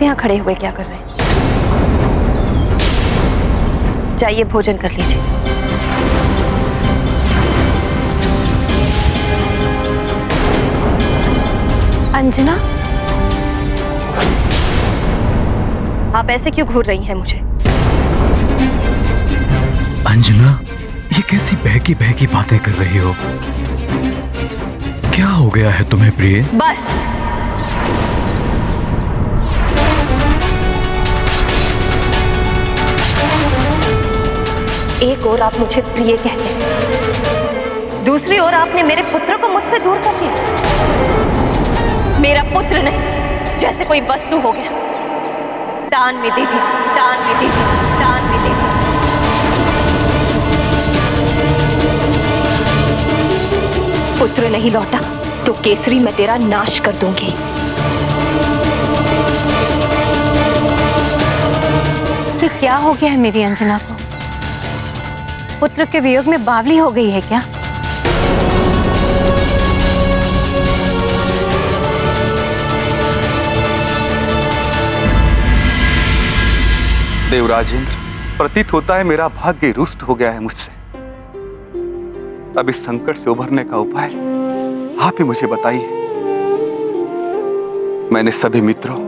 आप यहाँ खड़े हुए क्या कर रहे हैं? जाइए भोजन कर लीजिए। अंजना, आप ऐसे क्यों घूर रही हैं मुझे? अंजना, ये कैसी बहकी बहकी बातें कर रही हो? क्या हो गया है तुम्हें प्रिय? बस, एक ओर आप मुझे प्रिय कहते हैं, दूसरी ओर आपने मेरे पुत्र को मुझसे दूर कर दिया। मेरा पुत्र नहीं, जैसे कोई वस्तु हो गया। दान में दे दी, दान में दे दी, दान में दे दी। पुत्र नहीं लौटा तो केसरी मैं तेरा नाश कर दूंगी। ये क्या हो गया है मेरी अंजना को? पुत्र के वियोग में बावली हो गई है क्या? देवराजेंद्र, प्रतीत होता है मेरा भाग्य रुष्ट हो गया है मुझसे। अब इस संकट से उभरने का उपाय आप ही मुझे बताइए। मैंने सभी मित्रों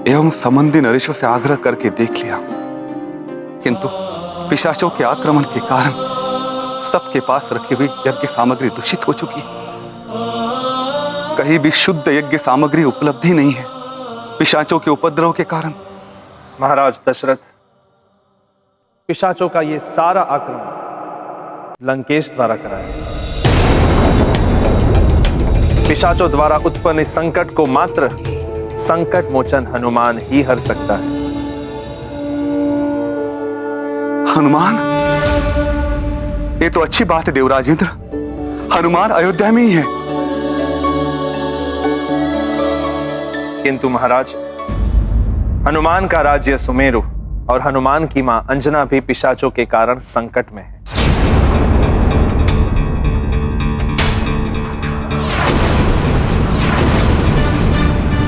एवं संबंधी नरेशों से आग्रह करके देख लिया, किंतु पिशाचों के आक्रमण के कारण सबके पास रखी हुई यज्ञ सामग्री दूषित हो चुकी है। कहीं भी शुद्ध यज्ञ सामग्री उपलब्ध ही नहीं है, पिशाचों के उपद्रव के कारण। महाराज दशरथ, पिशाचों का ये सारा आक्रमण लंकेश द्वारा कराया। पिशाचों द्वारा उत्पन्न इस संकट को मात्र संकट मोचन हनुमान ही हर सकता है। हनुमान? ये तो अच्छी बात है देवराजेंद्र, हनुमान अयोध्या में ही है। किंतु महाराज, हनुमान का राज्य सुमेरु और हनुमान की मां अंजना भी पिशाचों के कारण संकट में है।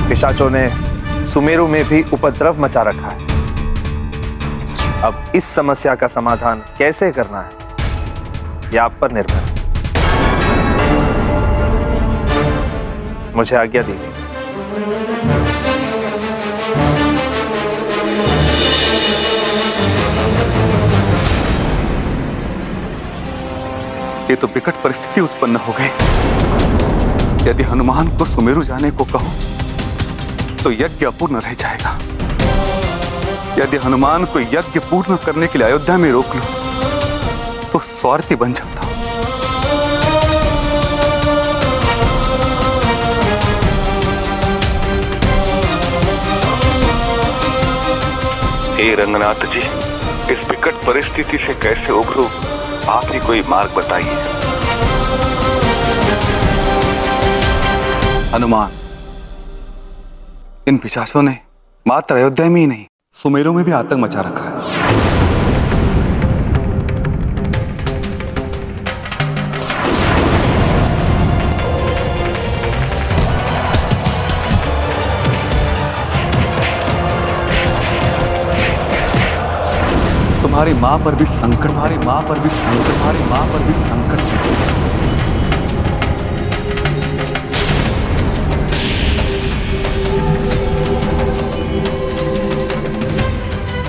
पिशाचों ने सुमेरु में भी उपद्रव मचा रखा है। अब इस समस्या का समाधान कैसे करना है, यह आप पर निर्भर है। मुझे आज्ञा दीजिए। ये तो विकट परिस्थिति उत्पन्न हो गई। यदि हनुमान को सुमेरु जाने को कहो तो यज्ञ अपूर्ण रह जाएगा। यदि हनुमान को यज्ञ पूर्ण करने के लिए अयोध्या में रोक लो तो स्वार्थी बन जाता हूं। हे रंगनाथ जी, इस विकट परिस्थिति से कैसे उभरूं, आप ही कोई मार्ग बताइए। हनुमान, इन पिशाचों ने मात्र अयोध्या में ही नहीं, सुमेरु में भी आतंक मचा रखा है। तुम्हारी मां पर भी संकट, तुम्हारी मां पर भी संकट, तुम्हारी मां पर भी संकट है।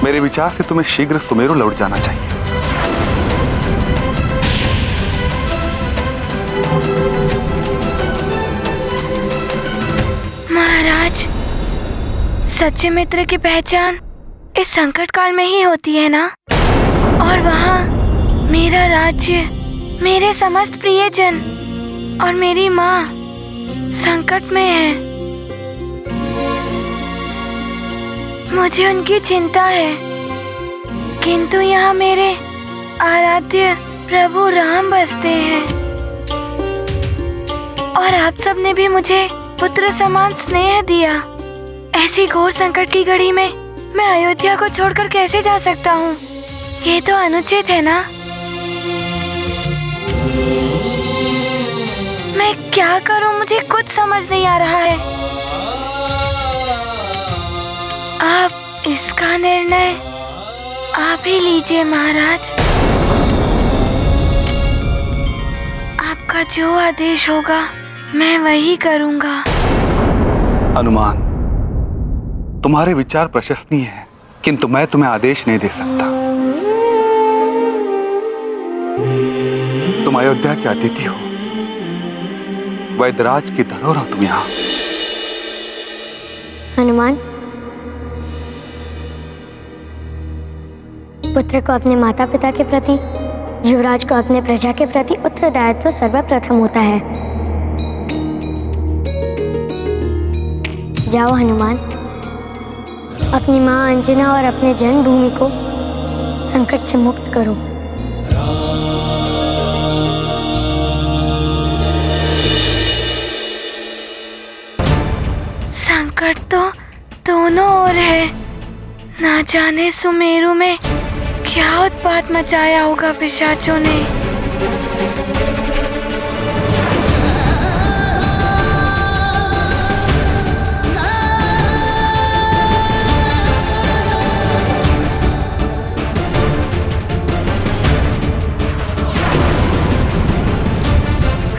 मेरे विचार से तुम्हें शीघ्र सुमेरु लौट जाना चाहिए। महाराज, सच्चे मित्र की पहचान इस संकट काल में ही होती है ना? और वहाँ मेरा राज्य, मेरे समस्त प्रियजन और मेरी माँ संकट में है। मुझे उनकी चिंता है, किंतु यहाँ मेरे आराध्य प्रभु राम बसते हैं और आप सब ने भी मुझे पुत्र समान स्नेह दिया। ऐसी घोर संकट की घड़ी में मैं अयोध्या को छोड़कर कैसे जा सकता हूँ? ये तो अनुचित है ना। मैं क्या करूँ, मुझे कुछ समझ नहीं आ रहा है। अब इसका निर्णय आप ही लीजिए महाराज। आपका जो आदेश होगा मैं वही करूंगा। हनुमान, तुम्हारे विचार प्रशंसनीय हैं, किंतु मैं तुम्हें आदेश नहीं दे सकता। तुम अयोध्या के अतिथि हो, वैदराज की धरोहर हो तुम यहाँ। हनुमान, पुत्र को अपने माता पिता के प्रति, युवराज को अपने प्रजा के प्रति उत्तरदायित्व सर्वप्रथम होता है। जाओ हनुमान, अपनी मां अंजना और अपने जन्मभूमि को संकट से मुक्त करो। संकट तो दोनों ओर है। ना जाने सुमेरु में क्या उत्पात मचाया होगा पिशाचों ने।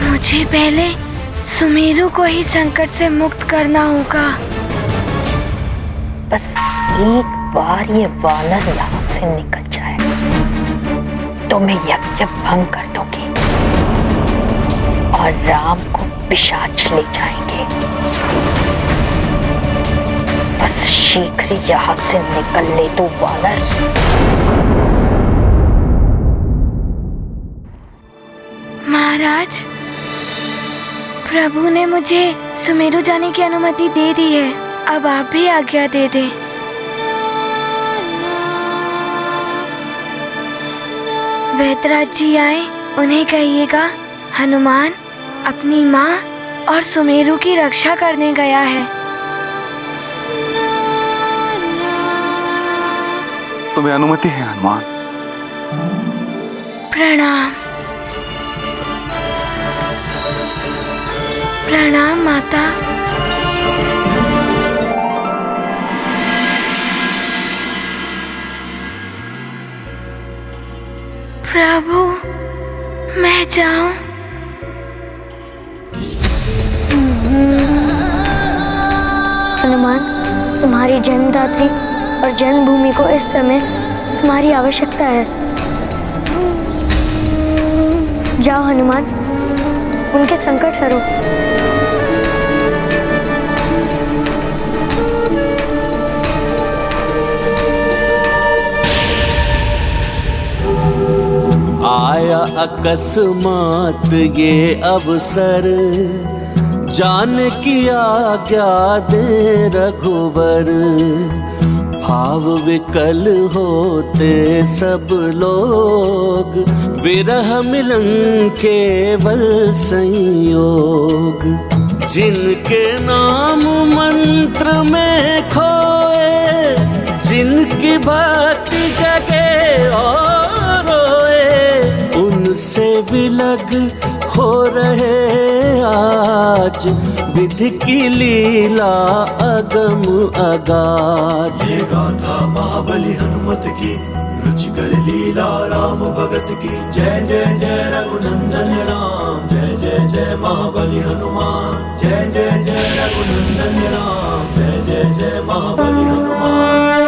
मुझे पहले सुमेरु को ही संकट से मुक्त करना होगा। बस एक बार ये वानर यहाँ से निकल जाए तो मैं यज्ञ भंग कर दूंगी और राम को पिशाच ले जाएंगे। बस शीघ्र यहाँ से निकल ले तू वानर। महाराज, प्रभु ने मुझे सुमेरु जाने की अनुमति दे दी है, अब आप भी आज्ञा दे दें। वैदराज जी आए, उन्हें कहिएगा हनुमान अपनी माँ और सुमेरु की रक्षा करने गया है। तुम्हें अनुमति है हनुमान। प्रणाम। प्रणाम माता। प्रभु, मैं जाऊं? हनुमान, तुम्हारी जन्मदात्री और जन्मभूमि को इस समय तुम्हारी आवश्यकता है। जाओ हनुमान, उनके संकट हरो। आया अकस्मात ये अवसर, जान की आज्ञा दे रघुवर। भाव विकल होते सब लोग, विरह मिलन केवल संयोग। जिनके नाम मंत्र में खोए, जिनकी भक्ति जगे और रोए, उनसे विलग हो रहे आज विधि की लीला अगम अगाध। ये गाथा महाबली हनुमत की, रुचिकर लीला राम भगत की। जय जय जय रघुनंदन राम, जय जय जय महाबली हनुमान। जय जय जय रघुनंदन राम, जय जय जय महाबली हनुमान।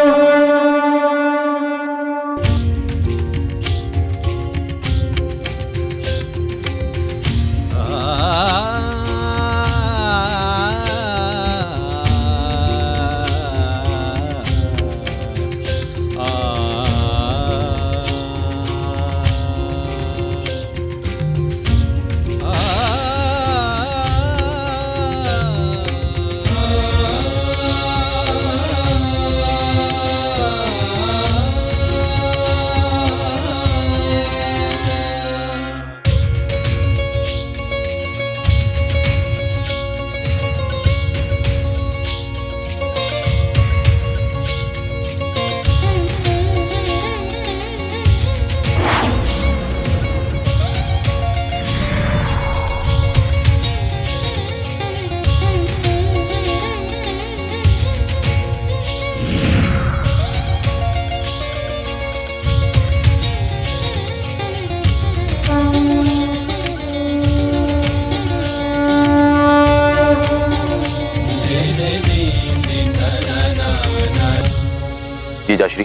जीजाश्री,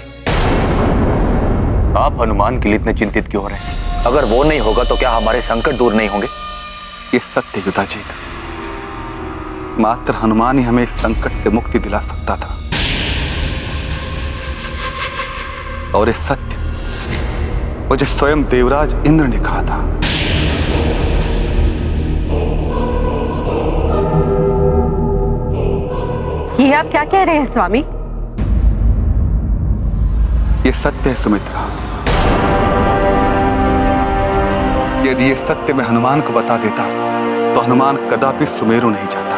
आप हनुमान के लिए इतने चिंतित क्यों हो रहे हैं? अगर वो नहीं होगा तो क्या हमारे संकट दूर नहीं होंगे? ये सत्य युधाजीत, मात्र हनुमान ही हमें इस संकट से मुक्ति दिला सकता था। और ये सत्य मुझे स्वयं देवराज इंद्र ने कहा था। ये आप क्या कह रहे हैं स्वामी? ये सत्य है सुमित्रा। यदि ये सत्य मैं हनुमान को बता देता तो हनुमान कदापि सुमेरु नहीं जाता।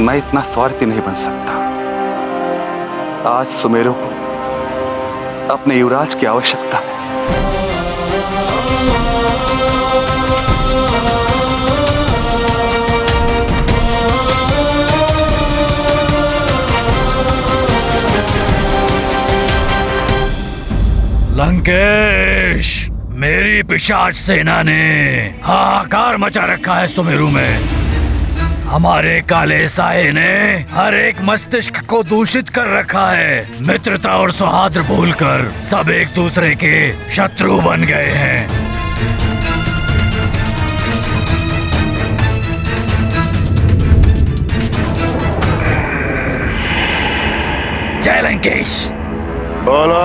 मैं इतना स्वार्थी नहीं बन सकता। आज सुमेरु को अपने युवराज की आवश्यकता है। लंकेश, मेरी पिशाच सेना ने हाहाकार मचा रखा है सुमेरु में। हमारे काले साये ने हर एक मस्तिष्क को दूषित कर रखा है। मित्रता और सौहार्द भूलकर सब एक दूसरे के शत्रु बन गए हैं। जय लंकेश। बोलो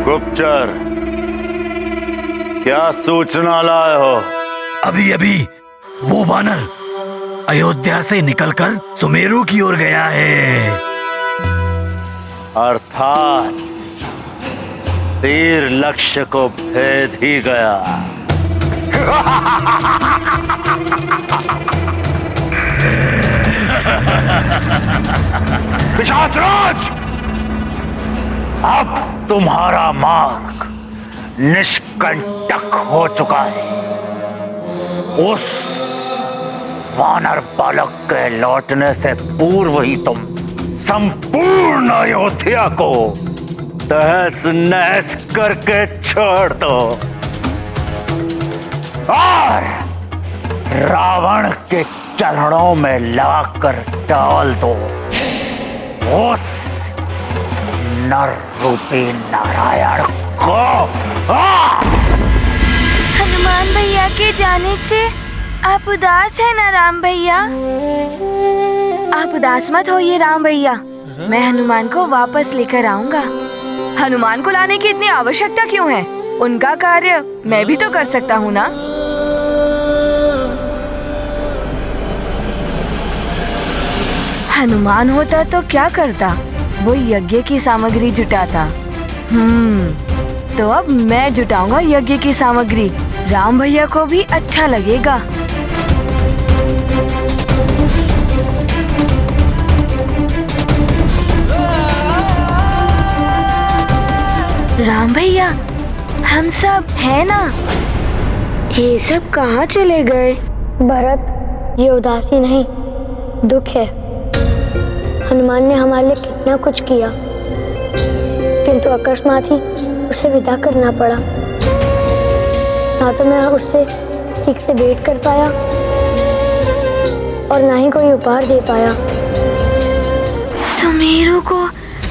गुप्तचर, क्या सूचना लाए हो? अभी अभी वो वानर अयोध्या से निकलकर सुमेरु की ओर गया है। अर्थात तीर लक्ष्य को भेद ही गया। पिशाचराज, अब तुम्हारा मार्ग निष्कंटक हो चुका है। उस वानर बालक के लौटने से पूर्व ही तुम संपूर्ण अयोध्या को तहस नहस करके छोड़ दो और रावण के चरणों में लगाकर डाल दो उस नर रूपी नारायण को। हनुमान भैया के जाने से आप उदास है ना राम भैया? आप उदास मत होइए राम भैया, मैं हनुमान को वापस लेकर आऊंगा। हनुमान को लाने की इतनी आवश्यकता क्यों है? उनका कार्य मैं भी तो कर सकता हूँ ना। हनुमान होता तो क्या करता? वो यज्ञ की सामग्री जुटाता। तो अब मैं जुटाऊंगा यज्ञ की सामग्री। राम भैया को भी अच्छा लगेगा। राम भैया, हम सब है ना? ये सब कहाँ चले गए? भरत, ये उदासी नहीं, दुख है। हनुमान ने हमारे लिए कितना कुछ किया, किंतु अकस्मात ही उसे विदा करना पड़ा। ना तो मैं उससे ठीक से भेंट कर पाया और ना ही कोई उपहार दे पाया। सुमेरु को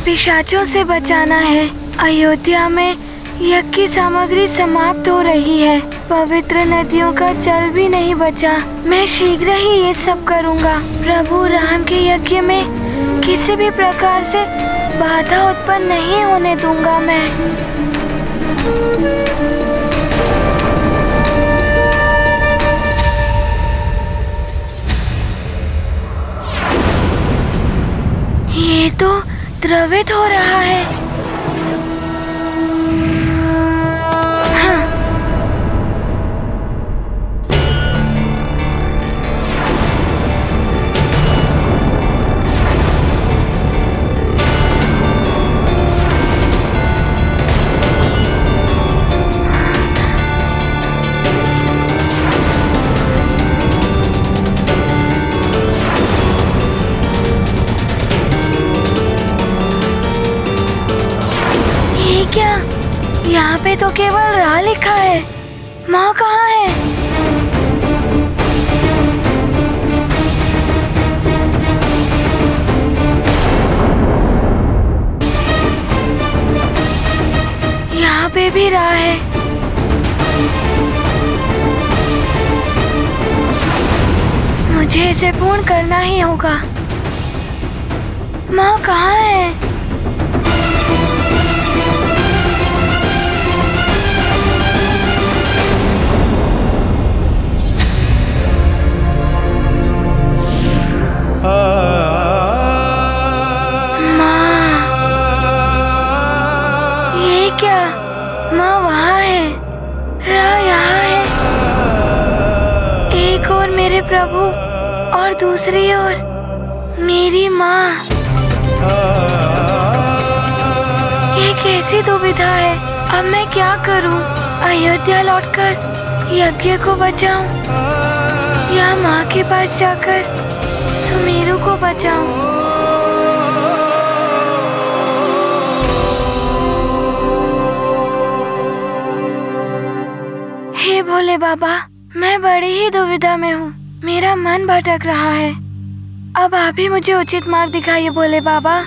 पिशाचों से बचाना है। अयोध्या में यज्ञ की सामग्री समाप्त हो रही है। पवित्र नदियों का जल भी नहीं बचा। मैं शीघ्र ही ये सब करूँगा। प्रभु राम के यज्ञ में किसी भी प्रकार से बाधा उत्पन्न नहीं होने दूंगा मैं। ये तो द्रवित हो रहा है। यहाँ पे तो केवल राह लिखा है। माँ कहाँ है? भी रहा है। मुझे इसे पूर्ण करना ही होगा। माँ कहाँ है? क्या माँ वहाँ है? रा यहाँ है। एक और मेरे प्रभु और दूसरी ओर मेरी माँ। ये कैसी दुविधा है? अब मैं क्या करूँ? अयोध्या लौटकर यज्ञ को बचाऊं या माँ के पास जाकर सुमेरु को बचाऊं? हे भोले बाबा, मैं बड़ी ही दुविधा में हूँ। मेरा मन भटक रहा है। अब आप ही मुझे उचित मार्ग दिखाइए भोले बाबा। ओम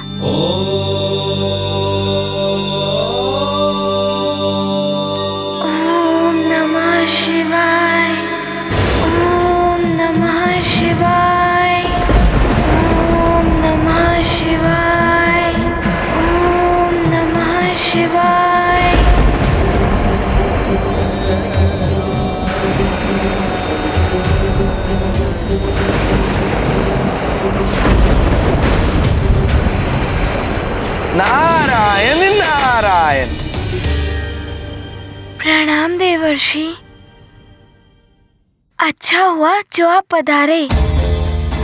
नमः शिवाय। ओम नमः शिवाय। ओम नमः शिवाय। ओम नमः शिवाय। नारायण नारायण। प्रणाम देवर्षि। अच्छा हुआ जो आप पधारे।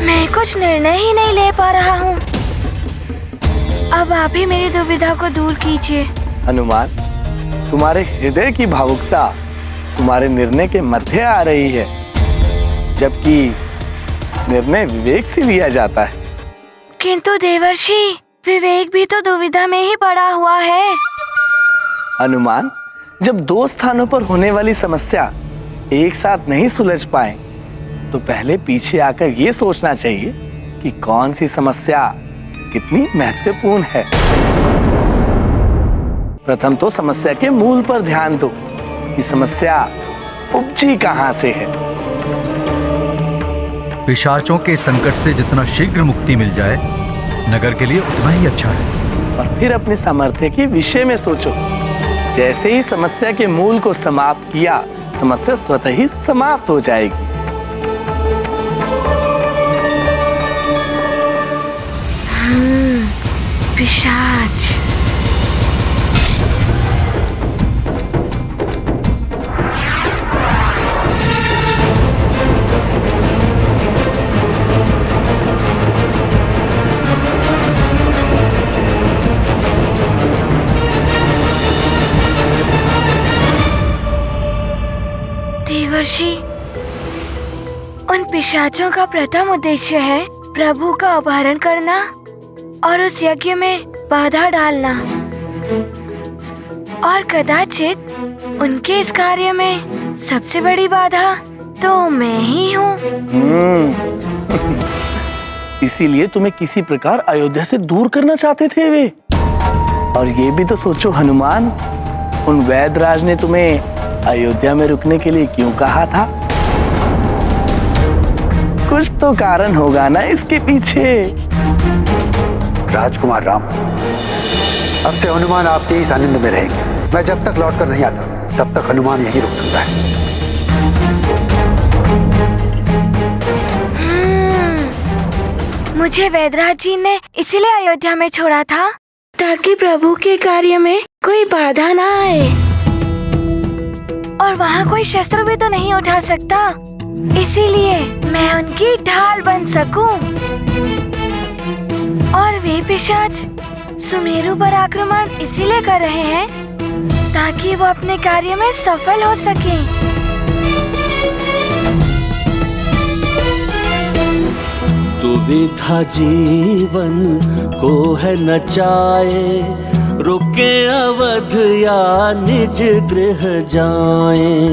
मैं कुछ निर्णय ही नहीं ले पा रहा हूँ। अब आप ही मेरी दुविधा को दूर कीजिए। हनुमान, तुम्हारे हृदय की भावुकता तुम्हारे निर्णय के मध्य आ रही है, जबकि निर्णय विवेक से लिया जाता है। किंतु देवर्षि, विवेक भी तो दुविधा में ही पड़ा हुआ है। हनुमान, जब दो स्थानों पर होने वाली समस्या एक साथ नहीं सुलझ पाए, तो पहले पीछे आकर ये सोचना चाहिए कि कौन सी समस्या कितनी महत्वपूर्ण है। प्रथम तो समस्या के मूल पर ध्यान दो कि समस्या उपजी कहाँ से है। पिशाचों के संकट से जितना शीघ्र मुक्ति मिल जाए, नगर के लिए उतना ही अच्छा है। और फिर अपने सामर्थ्य के विषय में सोचो। जैसे ही समस्या के मूल को समाप्त किया, समस्या स्वतः ही समाप्त हो जाएगी। पिशाच। देवर्षि, उन पिशाचों का प्रथम उद्देश्य है प्रभु का अपहरण करना और उस यज्ञ में बाधा डालना, और कदाचित उनके इस कार्य में सबसे बड़ी बाधा तो मैं ही हूँ। इसीलिए तुम्हें किसी प्रकार अयोध्या से दूर करना चाहते थे वे। और ये भी तो सोचो हनुमान, उन वैदराज ने तुम्हें अयोध्या में रुकने के लिए क्यों कहा था? कुछ तो कारण होगा ना इसके पीछे। राजकुमार राम, अब से हनुमान आपके ही सानिध्य में रहेंगे। मैं जब तक लौटकर नहीं आता, तब तक हनुमान यहीं रुक सकता है। मुझे वैदराज जी ने इसीलिए अयोध्या में छोड़ा था ताकि प्रभु के कार्य में कोई बाधा ना आए, और वहाँ कोई शस्त्र भी तो नहीं उठा सकता, इसीलिए मैं उनकी ढाल बन सकूं। और वे पिशाच सुमेरु पर आक्रमण इसीलिए कर रहे हैं ताकि वो अपने कार्य में सफल हो सकें। दुविधा जीवन को है नचाए, रुके अवध या निज गृह जाएं।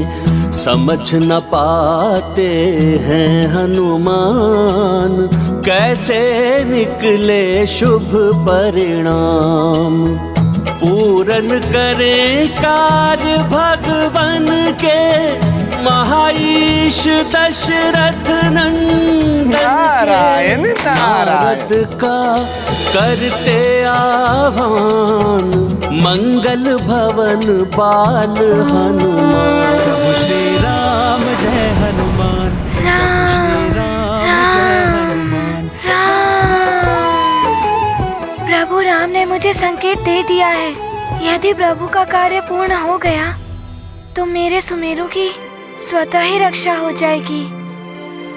समझ न पाते हैं हनुमान, कैसे निकले शुभ परिणाम। पूरन करे कार्य भगवन के महाईश दशरथ नंदन नारायण नारद का करते आह्वान मंगल भवन बाल हनुमान। प्रभु श्री राम जय हनुमान। प्रभु राम ने मुझे संकेत दे दिया है। यदि प्रभु का कार्य पूर्ण हो गया तो मेरे सुमेरु की स्वतः ही रक्षा हो जाएगी।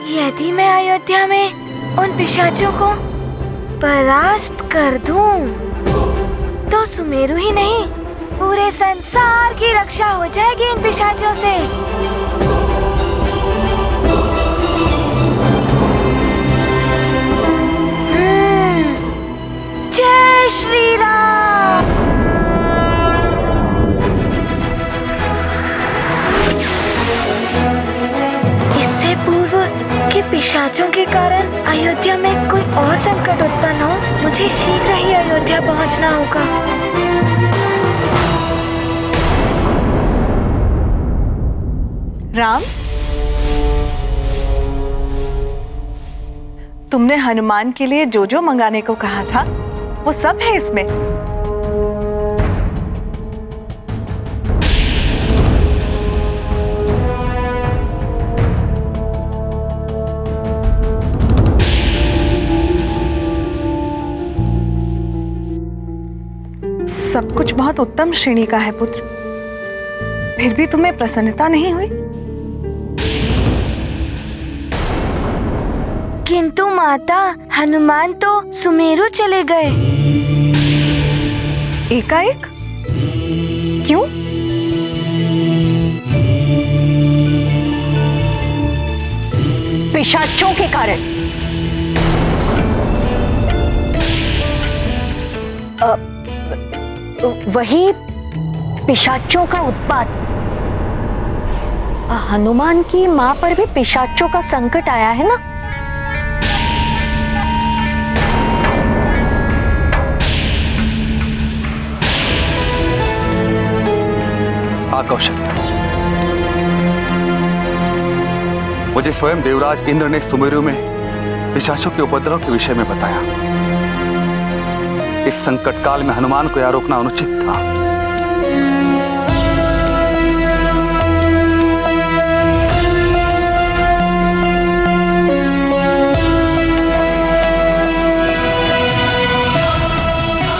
यदि मैं अयोध्या में उन पिशाचों को परास्त कर दूं, तो सुमेरु ही नहीं पूरे संसार की रक्षा हो जाएगी इन पिशाचों से। जय श्री राम। इससे पूर्व कि पिशाचों के कारण अयोध्या में कोई और संकट उत्पन्न हो, मुझे शीघ्र ही अयोध्या पहुंचना होगा। राम, तुमने हनुमान के लिए जो जो मंगाने को कहा था वो सब है इसमें। सब कुछ बहुत उत्तम श्रेणी का है पुत्र, फिर भी तुम्हें प्रसन्नता नहीं हुई? किंतु माता, हनुमान तो सुमेरु चले गए। एकाएक? क्यों? पिशाचों के कारण। वही पिशाचों का उत्पात। हनुमान की मां पर भी पिशाचों का संकट आया है ना। कौशल्या, मुझे स्वयं देवराज इंद्र ने सुमेरु में पिशाचों के उपद्रव के विषय में बताया। इस संकट काल में हनुमान को यह रोकना अनुचित था।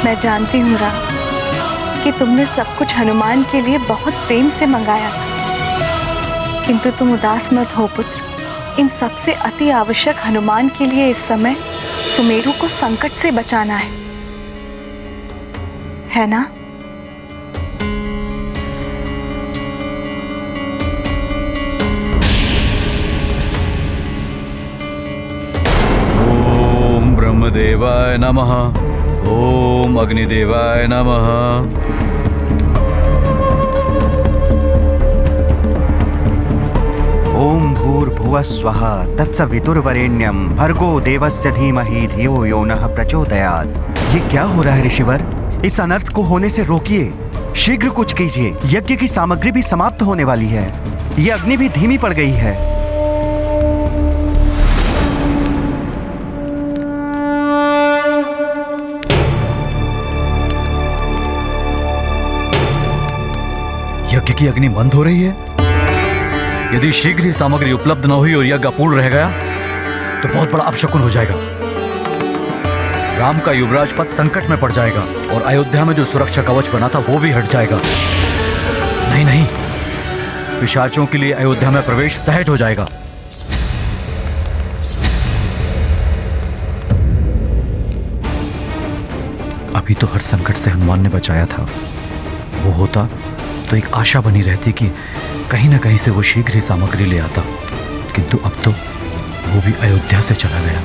मैं जानती हूँ राम कि तुमने सब कुछ हनुमान के लिए बहुत प्रेम से मंगाया था, किंतु तुम उदास मत हो पुत्र। इन सबसे अति आवश्यक हनुमान के लिए इस समय सुमेरु को संकट से बचाना है ना? ओम ब्रह्मदेवाय नमः। ओम अग्निदेवाय नमः। ओम भूर्भुवः स्वः तत्सवितुर्वरेण्यं भर्गो देवस्य धीमहि धियो यो नः प्रचोदयात्। ये क्या हो रहा है ऋषिवर? इस अनर्थ को होने से रोकिए, शीघ्र कुछ कीजिए। यज्ञ की सामग्री भी समाप्त होने वाली है, ये अग्नि भी धीमी पड़ गई है। यज्ञ की अग्नि बंद हो रही है। यदि शीघ्र ही सामग्री उपलब्ध न हुई और यज्ञ अपूर्ण रह गया तो बहुत बड़ा अपशकुन हो जाएगा। राम का युवराज पद संकट में पड़ जाएगा और अयोध्या में जो सुरक्षा कवच बना था वो भी हट जाएगा। नहीं नहीं, पिशाचों के लिए अयोध्या में प्रवेश सहज हो जाएगा। अभी तो हर संकट से हनुमान ने बचाया था। वो होता तो एक आशा बनी रहती कि कहीं ना कहीं से वो शीघ्र ही सामग्री ले आता, किंतु अब तो वो भी अयोध्या से चला गया।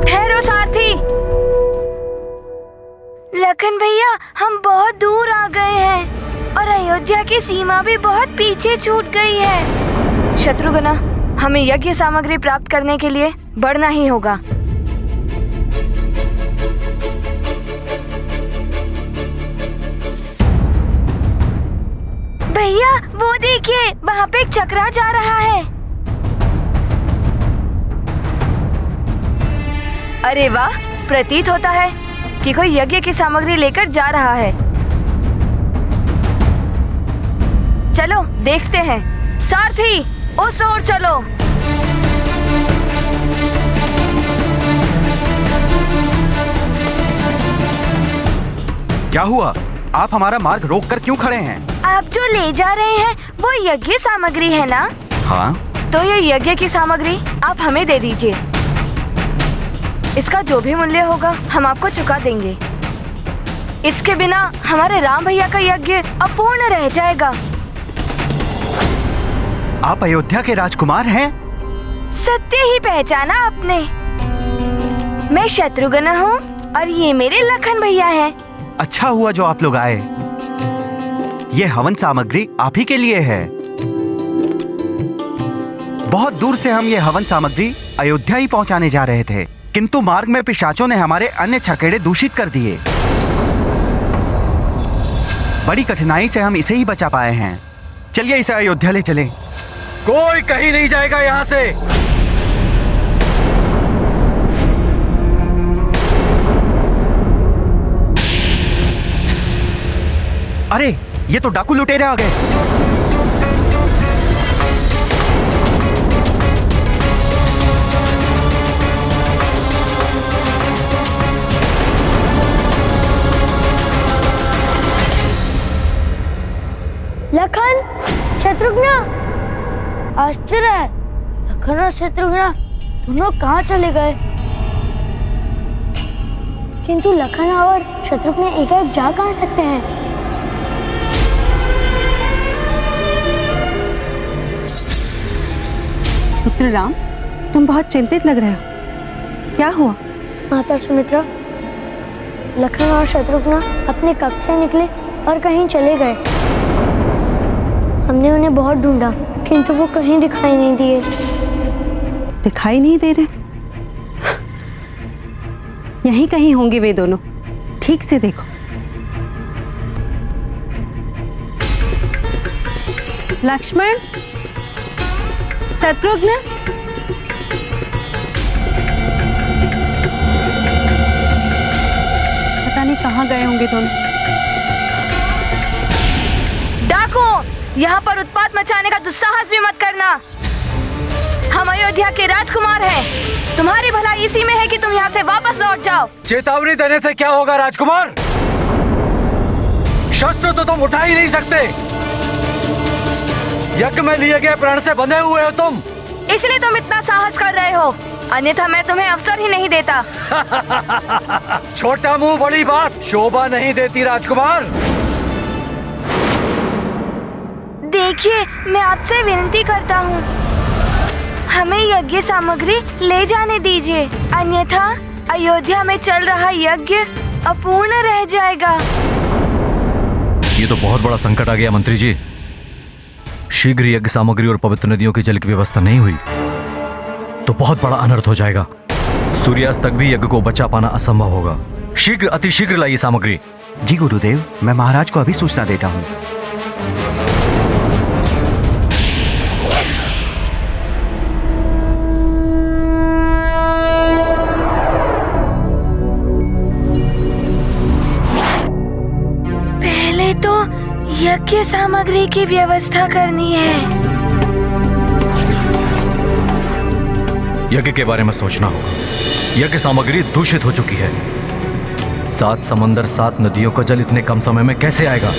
ठहरो सारथी। हम बहुत दूर आ गए हैं और अयोध्या की सीमा भी बहुत पीछे छूट गई है। शत्रुघ्न, हमें यज्ञ सामग्री प्राप्त करने के लिए बढ़ना ही होगा। भैया वो देखिए, वहाँ पे एक चक्रा जा रहा है। अरे वाह, प्रतीत होता है कि कोई यज्ञ की सामग्री लेकर जा रहा है। चलो देखते हैं। सारथी, उस ओर चलो। क्या हुआ? आप हमारा मार्ग रोक कर क्यों खड़े हैं? आप जो ले जा रहे हैं वो यज्ञ सामग्री है ना? हाँ। तो ये यज्ञ की सामग्री आप हमें दे दीजिए। इसका जो भी मूल्य होगा हम आपको चुका देंगे। इसके बिना हमारे राम भैया का यज्ञ अपूर्ण रह जाएगा। आप अयोध्या के राजकुमार हैं? सत्य ही पहचाना आपने। मैं शत्रुघ्न हूँ और ये मेरे लखन भैया हैं। अच्छा हुआ जो आप लोग आए। ये हवन सामग्री आप ही के लिए है। बहुत दूर से हम ये हवन सामग्री अयोध्या ही पहुंचाने जा रहे थे, किंतु मार्ग में पिशाचों ने हमारे अन्य छकेड़े दूषित कर दिए। बड़ी कठिनाई से हम इसे ही बचा पाए हैं। चलिए इसे अयोध्या ले चलें। कोई कहीं नहीं जाएगा यहाँ से। अरे ये तो डाकू लुटेरे आ गए। लखन, शत्रुघ्न, आश्चर्य है, लखन और शत्रुघ्न दोनों कहाँ चले गए? किंतु लखन और शत्रुघ्न एकाएक जा कहाँ सकते हैं? पुत्र राम, तुम बहुत चिंतित लग रहे हो। क्या हुआ? माता सुमित्रा, लखन और शत्रुघ्न अपने कक्ष से निकले और कहीं चले गए। हमने उन्हें बहुत ढूंढा, किंतु वो कहीं दिखाई नहीं दिए। दिखाई नहीं दे रहे? यहीं कहीं होंगे वे दोनों, ठीक से देखो। लक्ष्मण, शत्रुघ्न, पता नहीं कहाँ गए होंगे दोनों। डाकू, यहाँ पर उत्पात मचाने का दुस्साहस भी मत करना। हम अयोध्या के राजकुमार हैं। तुम्हारी भलाई इसी में है कि तुम यहाँ से वापस लौट जाओ। चेतावनी देने से क्या होगा राजकुमार? शस्त्र तो तुम उठा ही नहीं सकते। यज्ञ में लिए गए प्राण से बंधे हुए हो तुम। इसलिए तुम इतना साहस कर रहे हो, अन्यथा मैं तुम्हें अवसर ही नहीं देता। छोटा मुंह बड़ी बात शोभा नहीं देती राजकुमार। देखिए, मैं आपसे विनती करता हूँ, हमें यज्ञ सामग्री ले जाने दीजिए, अन्यथा अयोध्या में चल रहा यज्ञ अपूर्ण रह जाएगा। ये तो बहुत बड़ा संकट आ गया मंत्री जी। शीघ्र यज्ञ सामग्री और पवित्र नदियों की जल की व्यवस्था नहीं हुई तो बहुत बड़ा अनर्थ हो जाएगा। सूर्यास्त तक भी यज्ञ को बचा पाना असंभव होगा। शीघ्र, अतिशीघ्र लाइए सामग्री। जी गुरुदेव, मैं महाराज को अभी सूचना देता हूँ। पहले तो यज्ञ सामग्री की व्यवस्था करनी है। यज्ञ के बारे में सोचना होगा। यज्ञ सामग्री दूषित हो चुकी है। 7 समंदर 7 नदियों का जल इतने कम समय में कैसे आएगा?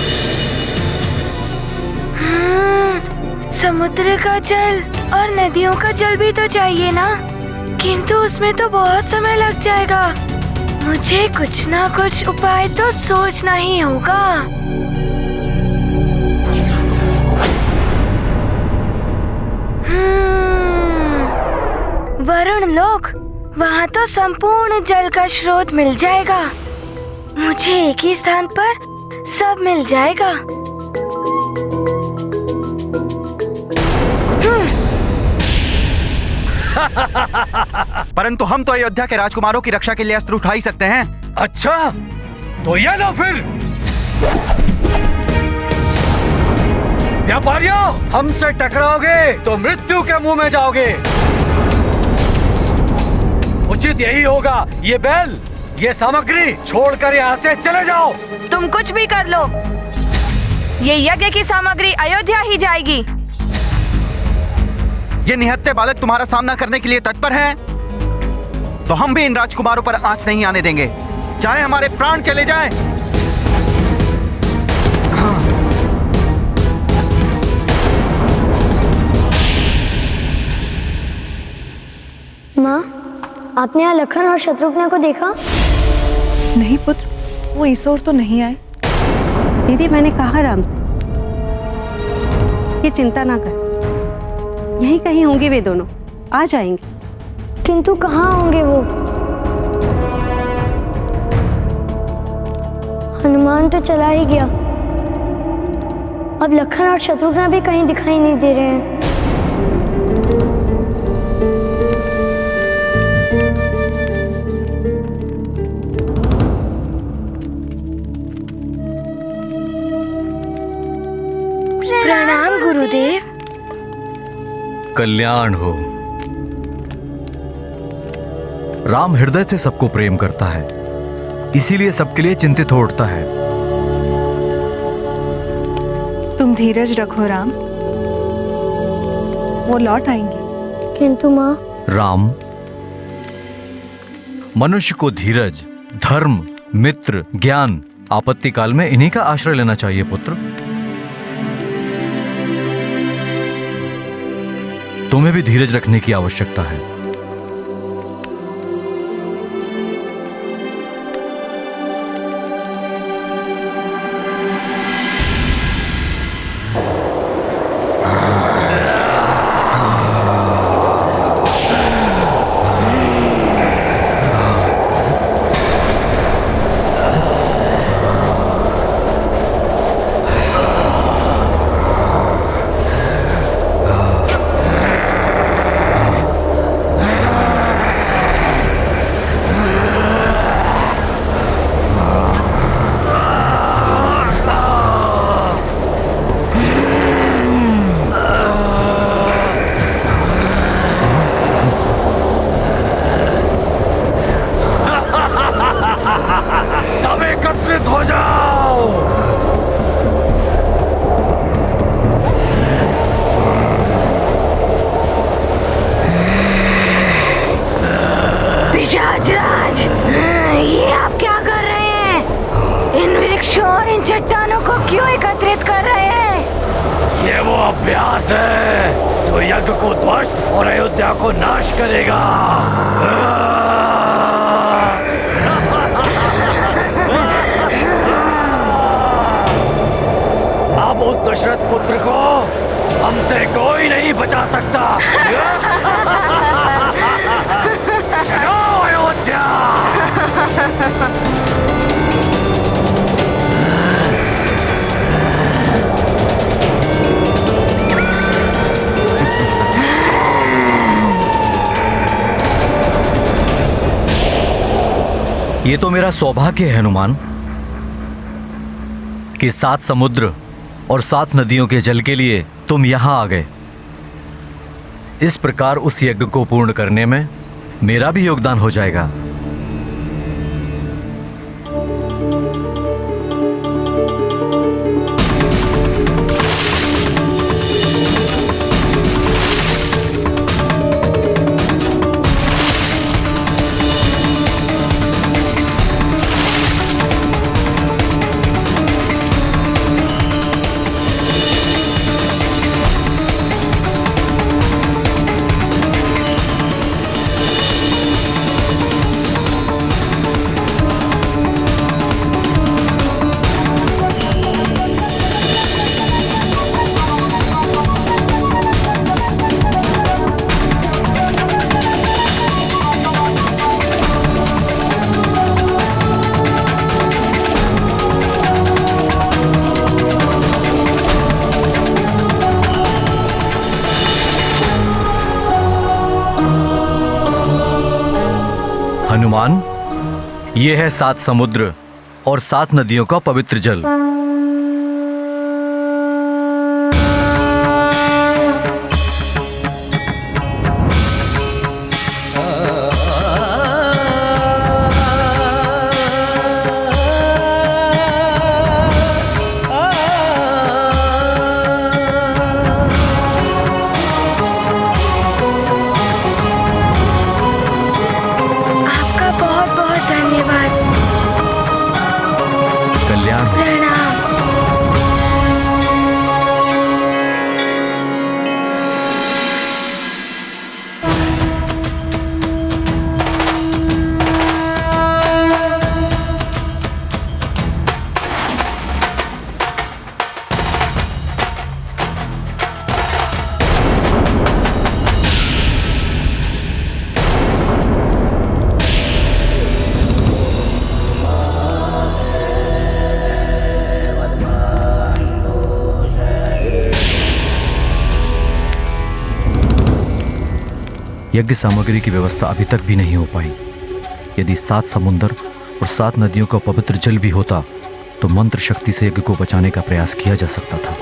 समुद्र का जल और नदियों का जल भी तो चाहिए ना, किंतु उसमें तो बहुत समय लग जाएगा। मुझे कुछ ना कुछ उपाय तो सोचना ही होगा। वरुण लोक, वहाँ तो संपूर्ण जल का स्रोत मिल जाएगा। मुझे एक ही स्थान पर सब मिल जाएगा। परंतु हम तो अयोध्या के राजकुमारों की रक्षा के लिए अस्त्र उठा ही सकते हैं। अच्छा, तो ये लो फिर। व्यापारियों, हमसे टकराओगे तो मृत्यु के मुंह में जाओगे। उचित यही होगा। ये बैल, ये सामग्री छोड़कर यहाँ से चले जाओ। तुम कुछ भी कर लो, ये यज्ञ की सामग्री अयोध्या ही जाएगी। ये निहत्थे बालक तुम्हारा सामना करने के लिए तत्पर हैं, तो हम भी इन राजकुमारों पर आंच नहीं आने देंगे, चाहे हमारे प्राण चले जाएं। माँ, आपने यहाँ लखन और शत्रुघ्न को देखा? नहीं पुत्र, वो इस ओर तो नहीं आए। दीदी, मैंने कहा राम से ये चिंता ना कर, यहीं कहीं होंगे वे दोनों, आ जाएंगे। किंतु कहाँ होंगे वो? हनुमान तो चला ही गया, अब लखन और शत्रुघ्न भी कहीं दिखाई नहीं दे रहे हैं। प्रणाम गुरुदेव। कल्याण हो। राम हृदय से सबको प्रेम करता है, इसीलिए सबके लिए चिंतित हो उठता है। तुम धीरज रखो राम, वो लौट आएंगे। किंतु माँ, राम, मनुष्य को धीरज, धर्म, मित्र, ज्ञान आपत्ति काल में इन्हीं का आश्रय लेना चाहिए पुत्र। तुम्हें भी धीरज रखने की आवश्यकता है। पिशाचराज, ये आप क्या कर रहे हैं? इन वृक्षों और इन चट्टानों को क्यों एकत्रित कर रहे हैं? ये वो अभ्यास है जो यज्ञ को ध्वस्त और अयोध्या को नाश करेगा। अब उस दशरथ पुत्र को हमसे कोई नहीं बचा सकता। चलो अयोध्या। ये तो मेरा सौभाग्य है हनुमान कि 7 समुद्र और 7 नदियों के जल के लिए तुम यहां आ गए। इस प्रकार उस यज्ञ को पूर्ण करने में मेरा भी योगदान हो जाएगा। हनुमान, ये है 7 समुद्र और 7 नदियों का पवित्र जल। आपका बहुत बहुत धन्यवाद। कल्याण हो। प्रणाम। यज्ञ सामग्री की व्यवस्था अभी तक भी नहीं हो पाई। यदि 7 समुंदर और 7 नदियों का पवित्र जल भी होता तो मंत्र शक्ति से यज्ञ को बचाने का प्रयास किया जा सकता था।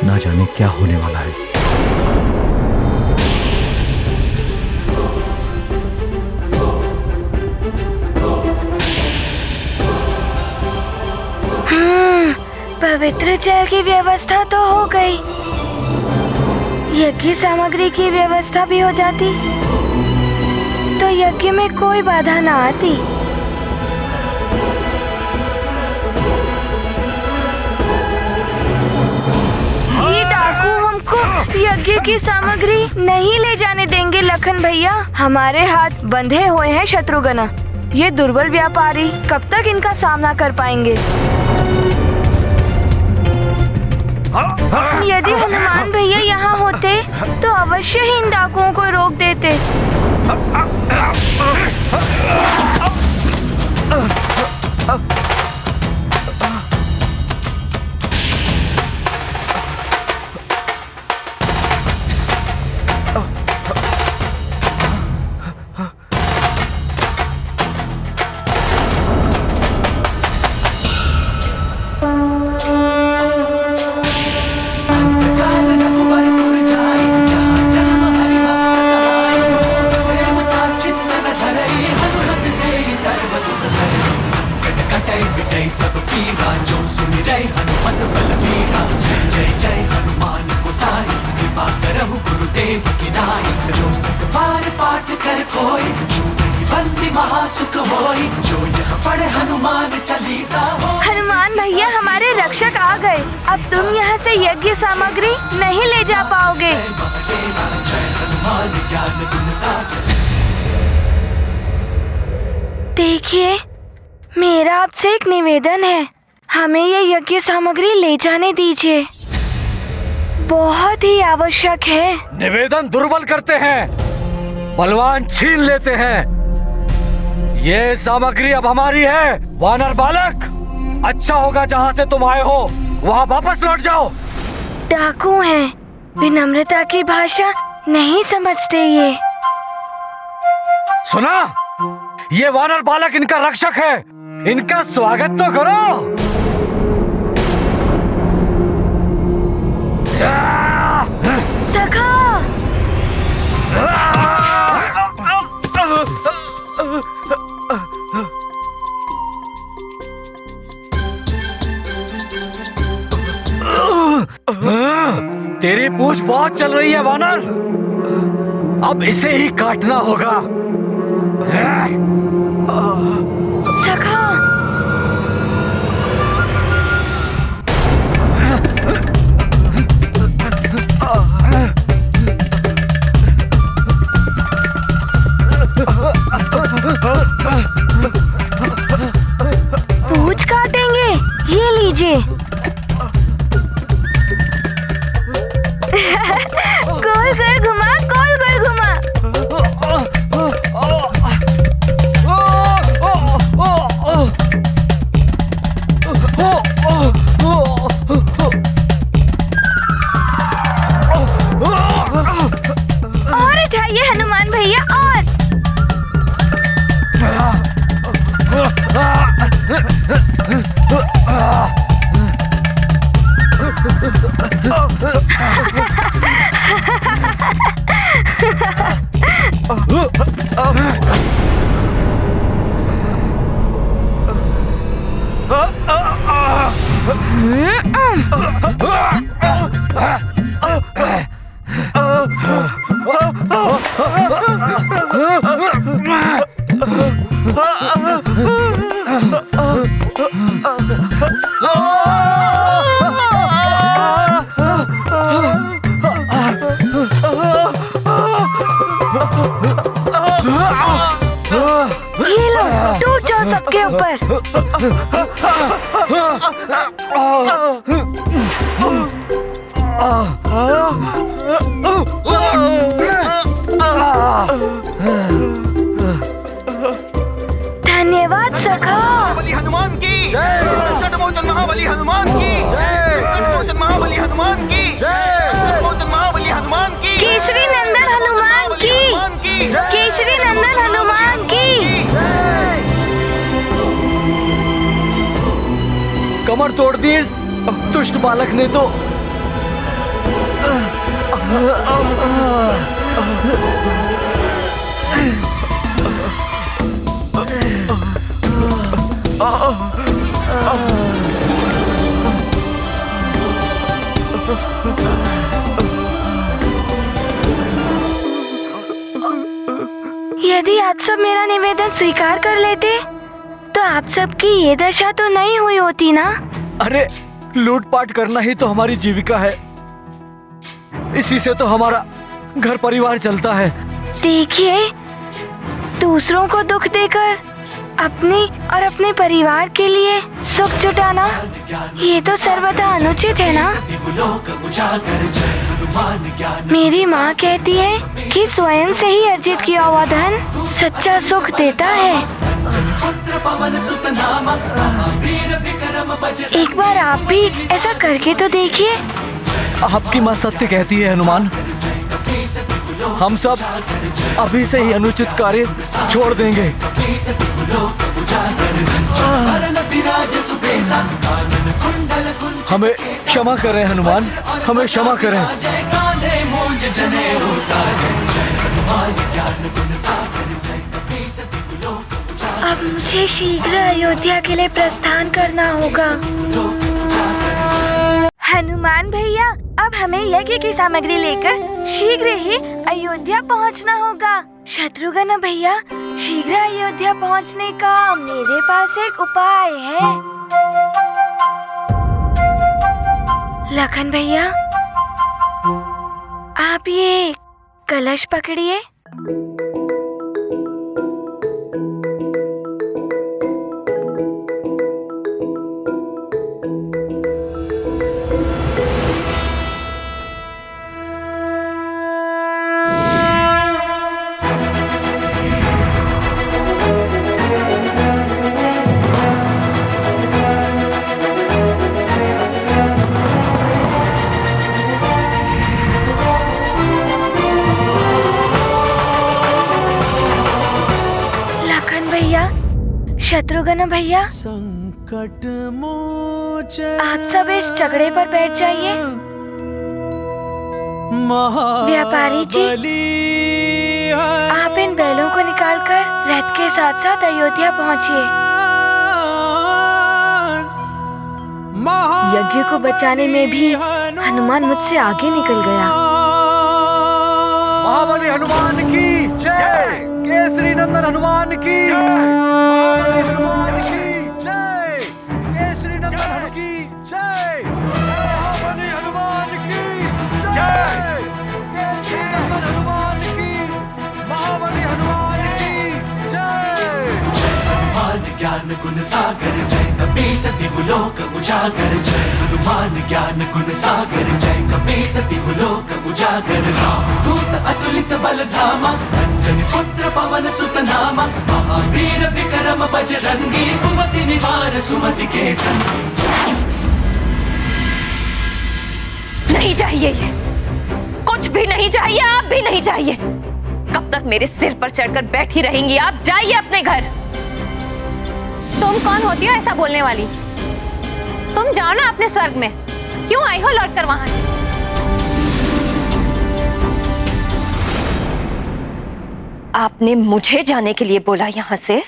ना जाने क्या होने वाला है। पवित्र जल की व्यवस्था तो हो गई, यज्ञ सामग्री की व्यवस्था भी हो जाती तो यज्ञ में कोई बाधा ना आती। ये डाकू हमको यज्ञ की सामग्री नहीं ले जाने देंगे लखन भैया। हमारे हाथ बंधे हुए हैं शत्रुघ्न। ये दुर्बल व्यापारी कब तक इनका सामना कर पाएंगे? यदि हनुमान भैया यहाँ होते तो अवश्य ही इन डाकुओं को रोक देते। हनुमान भैया हमारे रक्षक आ गए। अब तुम यहाँ से यज्ञ सामग्री नहीं ले जा पाओगे। देखिए, मेरा आपसे एक निवेदन है, हमें ये यज्ञ सामग्री ले जाने दीजिए, बहुत ही आवश्यक है। निवेदन दुर्बल करते हैं, बलवान छीन लेते हैं। ये सामग्री अब हमारी है। वानर बालक, अच्छा होगा जहाँ से तुम आए हो वहाँ वापस लौट जाओ। डाकू हैं, विनम्रता की भाषा नहीं समझते ये। सुना? ये वानर बालक इनका रक्षक है, इनका स्वागत तो करो। सखा! तेरी पूंछ बहुत चल रही है वानर, अब इसे ही काटना होगा। सखा! पूंछ काटेंगे, ये लीजिए। गोल गोल घुमा, गोल गोल घुमा। और उठाइए हनुमान भैया, और ये लो, टूट जाओ सबके ऊपर। धन्यवाद सखा। महाबली हनुमान की जय। संकटमोचन महाबली हनुमान की जय। संकटमोचन महाबली हनुमान की जय। संकटमोचन महाबली हनुमान की। केसरी नंदन हनुमान की। केसरी नंदन हनुमान की। कमर तोड़ दी इस दुष्ट बालक ने तो। यदि आप सब मेरा निवेदन स्वीकार कर लेते तो आप सबकी ये दशा तो नहीं हुई होती ना। अरे लूटपाट करना ही तो हमारी जीविका है, इसी से तो हमारा घर परिवार चलता है। देखिए, दूसरों को दुख देकर अपनी और अपने परिवार के लिए सुख जुटाना ये तो सर्वथा अनुचित है ना। मेरी माँ कहती है कि स्वयं से ही अर्जित किया हुआ धन सच्चा सुख देता है। एक बार आप भी ऐसा करके तो देखिए। आपकी माँ सत्य कहती है हनुमान, हम सब अभी से ही अनुचित कार्य छोड़ देंगे। हमें क्षमा करें हनुमान, हमें क्षमा करें। अब मुझे शीघ्र अयोध्या के लिए प्रस्थान करना होगा। हनुमान भैया, अब हमें यज्ञ की सामग्री लेकर शीघ्र ही अयोध्या पहुंचना होगा। शत्रुघ्न भैया, शीघ्र अयोध्या पहुंचने का मेरे पास एक उपाय है। लखन भैया, आप ये कलश पकड़िए। शत्रुघ्न भैया, संकट मोचन आप सब इस चगड़े पर बैठ जाइए। व्यापारी जी, आप इन बैलों को निकालकर रथ के साथ साथ अयोध्या पहुंचिए। यज्ञ को बचाने में भी हनुमान मुझसे आगे निकल गया। महाबली हनुमान की जय। केसरी नंदन हनुमान की जय। हनुमान की जय। केसरी नंदन की जय। महाबली हनुमान की जय। केसरी नंदन हनुमान की, महाबली हनुमान की जय। हनुमान ज्ञान गुण सागर जय कपी सति लोक उजागर। जय हनुमान ज्ञान गुण सागर जय कपी सति लोक उजागर। दूत अतुलित बल धामा, अंजनी पुत्र पवन सुत नामा। महावीर विक्रम बजरंगी, कुमति निवार सुमति के संगी। नहीं चाहिए, ये कुछ भी नहीं चाहिए, आप भी नहीं चाहिए। कब तक मेरे सिर पर चढ़कर बैठी रहेंगी आप? जाइए अपने घर। तुम कौन होती हो ऐसा बोलने वाली? तुम जाओ ना अपने स्वर्ग में। क्यों आई हो लौटकर वहां से? आपने मुझे जाने के लिए बोला यहां से?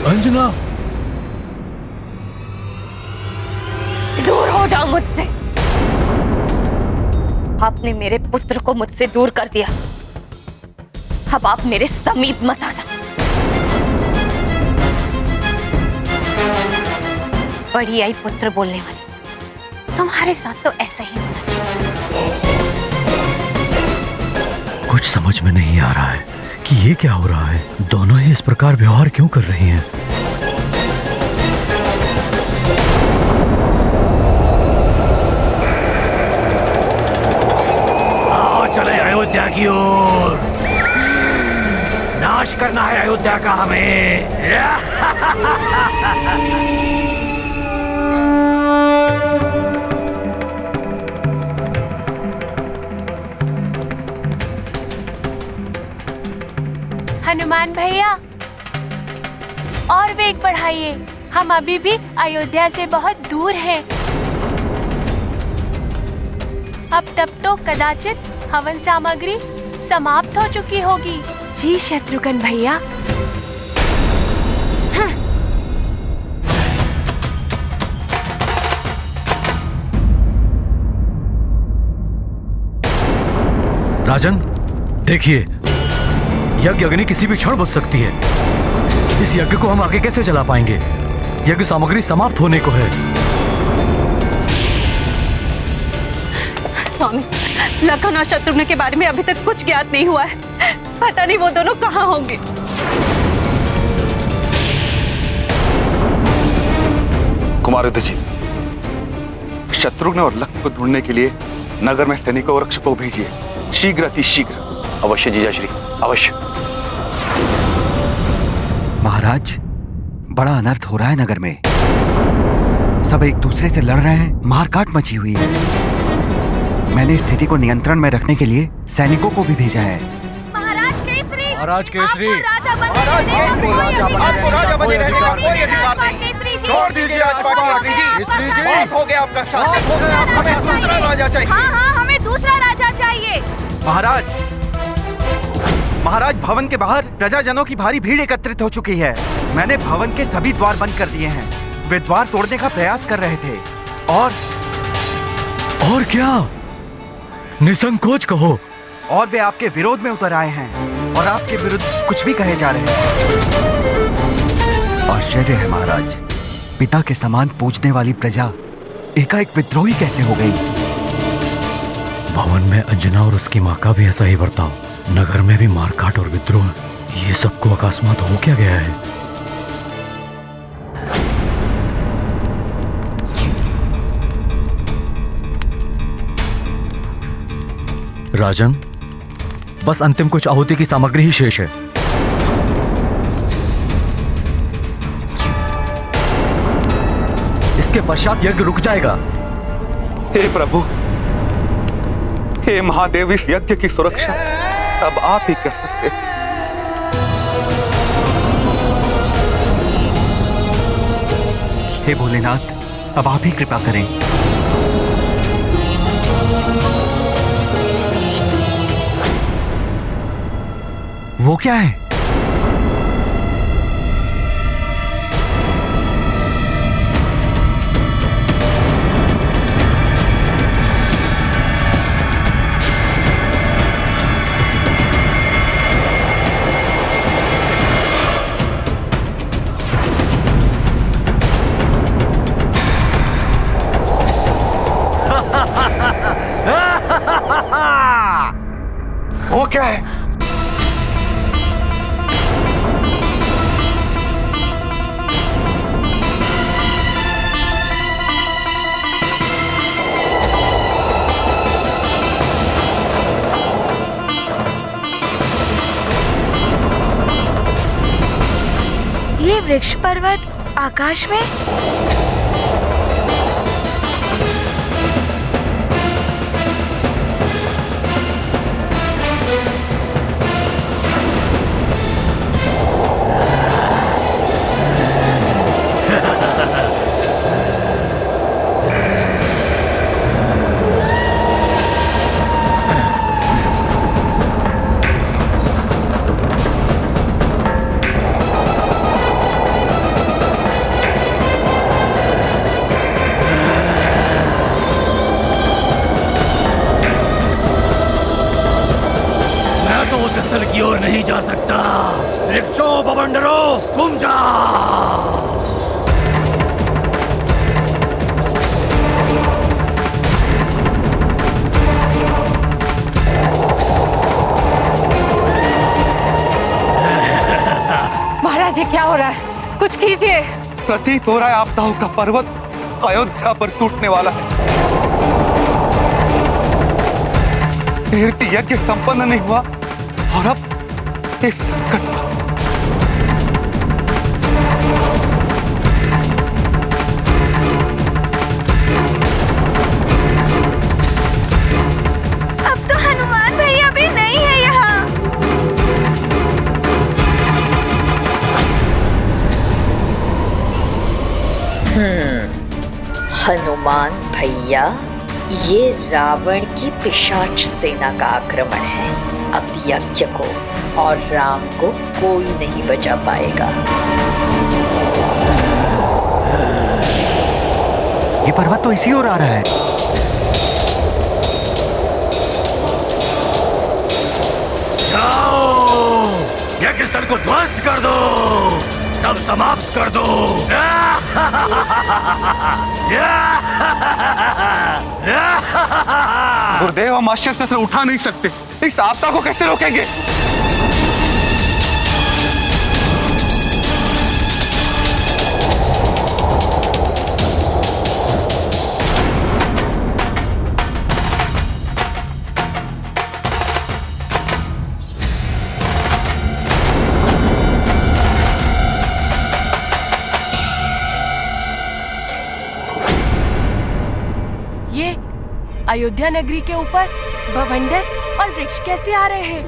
अंजना, दूर हो जाओ मुझसे। आपने मेरे पुत्र को मुझसे दूर कर दिया, अब आप मेरे समीप मत आना। बड़ी आई पुत्र बोलने वाली, तुम्हारे साथ तो ऐसा ही होना चाहिए। कुछ समझ में नहीं आ रहा है कि ये क्या हो रहा है। दोनों ही इस प्रकार व्यवहार क्यों कर रही हैं? आओ चले अयोध्या की ओर। नाश करना है अयोध्या का हमें। हनुमान भैया, और वेग बढ़ाइए, हम अभी भी अयोध्या से बहुत दूर हैं। अब तब तो कदाचित हवन सामग्री समाप्त हो चुकी होगी। जी शत्रुघ्न भैया। राजन, देखिए, यज्ञ अग्नि किसी भी क्षण बुझ सकती है। इस यज्ञ को हम आगे कैसे चला पाएंगे? यज्ञ सामग्री समाप्त होने को है। स्वामी, लखन और शत्रुघ्न के बारे में अभी तक कुछ ज्ञात नहीं हुआ है। पता नहीं वो दोनों कहाँ होंगे। कुमार युधिष्ठिर, शत्रुघ्न और लखन को ढूंढने के लिए नगर में सैनिकों और रक्षकों को भेजिए, शीघ्र अति शीघ्र। अवश्य जीजाश्री, अवश्य। महाराज, बड़ा अनर्थ हो रहा है नगर में। सब एक दूसरे से लड़ रहे हैं, मारकाट मची हुई है। मैंने स्थिति को नियंत्रण में रखने के लिए सैनिकों को भी भेजा है। महाराज केसरी, महाराज छोड़ दीजिए आज पार्टी जी। बहुत हो गया आपका शासन, हमें दूसरा राजा चाहिए। हाँ, हमें दूसरा राजा चाहिए। महाराज, भवन के बाहर प्रजाजनों की भारी भीड़ एकत्रित हो चुकी है। मैंने भवन के सभी द्वार बंद कर दिए हैं। वे द्वार तोड़ने का प्रयास कर रहे थे। और क्या? निसंकोच कहो। और वे आपके विरोध में उतर आए हैं और आपके विरुद्ध कुछ भी कहे जा रहे हैं। आश्चर्य है महाराज, पिता के समान पूजने वाली प्रजा एकाएक विद्रोही कैसे हो गई? भवन में अंजना और उसकी माँ का भी ऐसा ही बर्ताव, नगर में भी मारकाट और विद्रोह, ये सबको अकस्मात हो क्या गया है? राजन, बस अंतिम कुछ आहुति की सामग्री ही शेष है। इसके पश्चात यज्ञ रुक जाएगा। हे प्रभु, हे महादेव, इस यज्ञ की सुरक्षा अब आप ही कर सकते हैं। हे भोलेनाथ, अब आप ही कृपा करें। वो क्या है? वो क्या है? ये वृक्ष पर्वत आकाश में? बंदरों, घूम जाओ। महाराज ये क्या हो रहा है? कुछ कीजिए। प्रतीत हो रहा है आपदाओं का पर्वत अयोध्या पर टूटने वाला है। कीर्ति यज्ञ संपन्न नहीं हुआ और अब इस संकट में। अब तो हनुमान भैया भी नहीं है यहाँ। हनुमान भैया, ये रावण की पिशाच सेना का आक्रमण है। अब यज्ञ को और राम को कोई नहीं बचा पाएगा। ये पर्वत तो इसी ओर आ रहा है। जाओ, यज्ञ स्थल को ध्वस्त कर दो, सब समाप्त कर दो। गुरुदेव, हम आश्चर्य शस्त्र उठा नहीं सकते, इस आपदा को कैसे रोकेंगे? ये अयोध्या नगरी के ऊपर बवंडर और वृक्ष कैसे आ रहे हैं?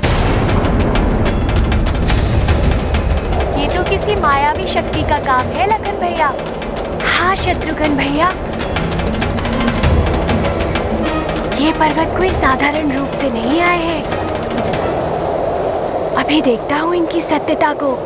ये तो किसी मायावी शक्ति का काम है लखन भैया। हाँ शत्रुघ्न भैया, ये पर्वत कोई साधारण रूप से नहीं आए हैं। अभी देखता हूँ इनकी सत्यता को।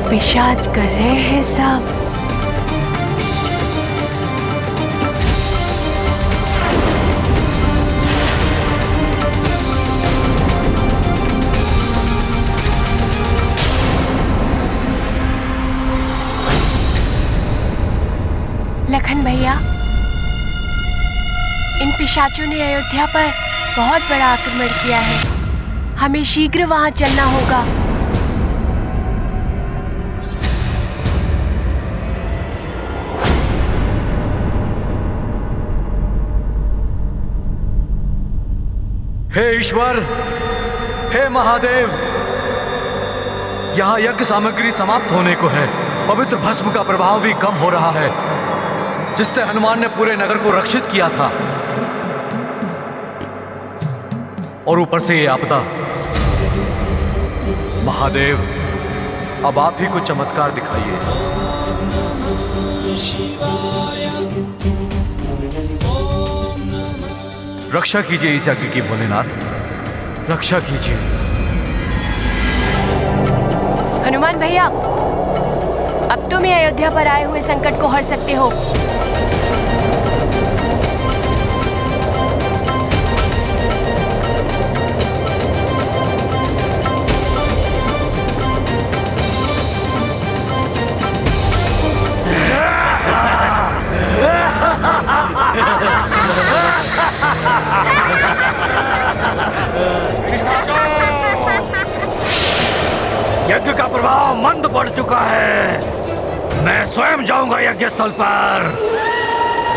पिशाच कर रहे हैं सब। लखन भैया, इन पिशाचों ने अयोध्या पर बहुत बड़ा आक्रमण किया है। हमें शीघ्र वहां चलना होगा। हे ईश्वर, हे महादेव, यहाँ यज्ञ सामग्री समाप्त होने को है। पवित्र भस्म का प्रभाव भी कम हो रहा है, जिससे हनुमान ने पूरे नगर को रक्षित किया था। और ऊपर से ये आपदा। महादेव, अब आप ही कुछ चमत्कार दिखाइए। रक्षा कीजिए इस यज्ञ की भोलेनाथ, रक्षा कीजिए। हनुमान भैया, अब तुम ही अयोध्या पर आए हुए संकट को हर सकते हो। यज्ञ का प्रभाव मंद पड़ चुका है। मैं स्वयं जाऊंगा यज्ञ स्थल पर।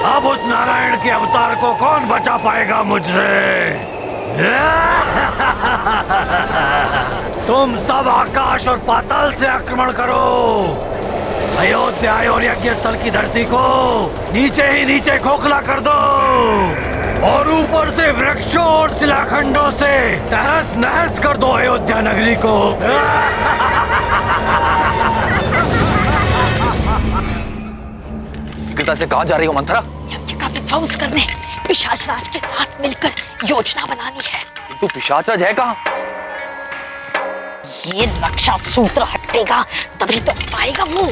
अब उस नारायण के अवतार को कौन बचा पाएगा मुझसे? तुम सब आकाश और पाताल से आक्रमण करो। अयोध्या और यज्ञ स्थल की धरती को नीचे ही नीचे खोखला कर दो, और ऊपर से वृक्षों और शिलाखंडों से तहस नहस कर दो अयोध्या नगरी को। पिता से कहाँ जा रही हो मंथरा? यज्ञ का विध्वंस करने पिशाच राज के साथ मिलकर योजना बनानी है। तू पिशाचराज है कहाँ? ये रक्षा सूत्र हटेगा तभी तो आएगा वो।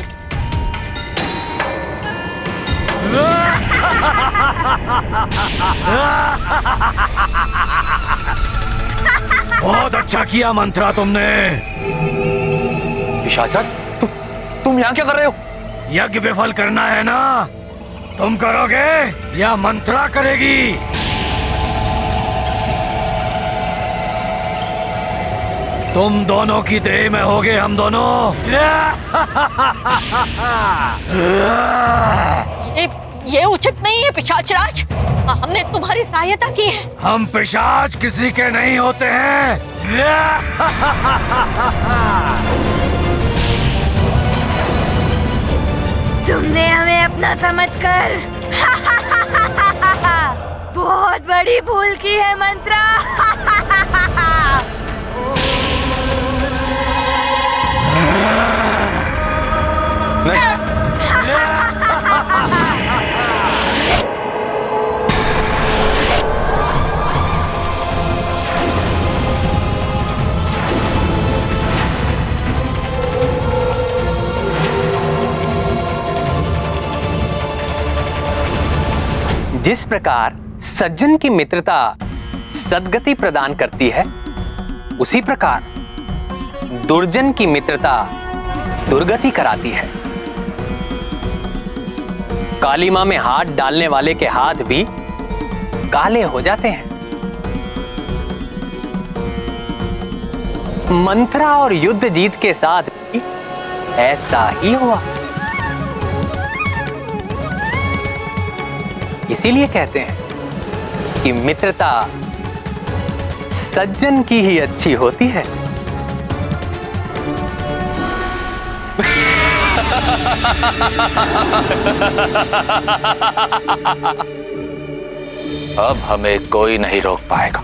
बहुत अच्छा किया मंत्रा तुमने। पिशाचराज तुम यहाँ क्या कर रहे हो? यज्ञ विफल करना है ना? तुम करोगे या मंत्रा करेगी? तुम दोनों की देह में होगे हम दोनों। ये उचित नहीं है पिशाचराज, हमने तुम्हारी सहायता की है। हम पिशाच किसी के नहीं होते हैं। तुमने हमें अपना समझकर बहुत बड़ी भूल की है मंत्रा। जिस प्रकार सज्जन की मित्रता सद्गति प्रदान करती है, उसी प्रकार दुर्जन की मित्रता दुर्गति कराती है। काली मां में हाथ डालने वाले के हाथ भी काले हो जाते हैं। मंत्रा और युद्ध जीत के साथ भी ऐसा ही हुआ। इसीलिए कहते हैं कि मित्रता सज्जन की ही अच्छी होती है। अब हमें कोई नहीं रोक पाएगा,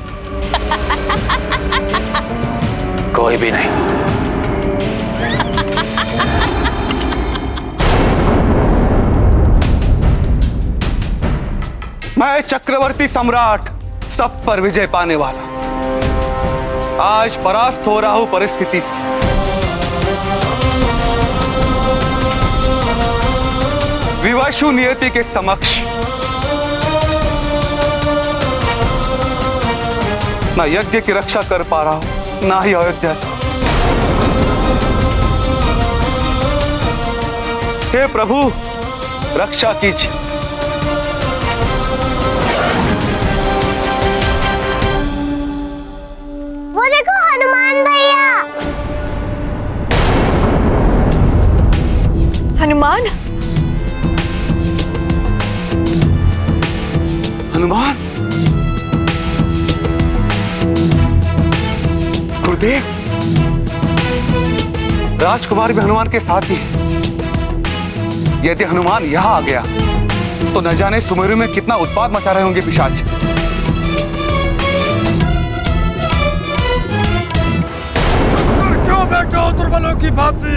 कोई भी नहीं। मैं चक्रवर्ती सम्राट सब पर विजय पाने वाला आज परास्त हो रहा हूं परिस्थिति से। विवशु नियति के समक्ष ना यज्ञ की रक्षा कर पा रहा हूं, ना ही अयोध्या की। हे प्रभु रक्षा कीजिए। वो देखो हनुमान भैया। हनुमान? हनुमान? गुरुदेव, राजकुमार भी हनुमान के साथ ही है। यदि हनुमान यहां आ गया तो न जाने सुमेरु में कितना उत्पात मचा रहे होंगे पिशाच। क्यों बैठे हो दुर्बलों की भांति?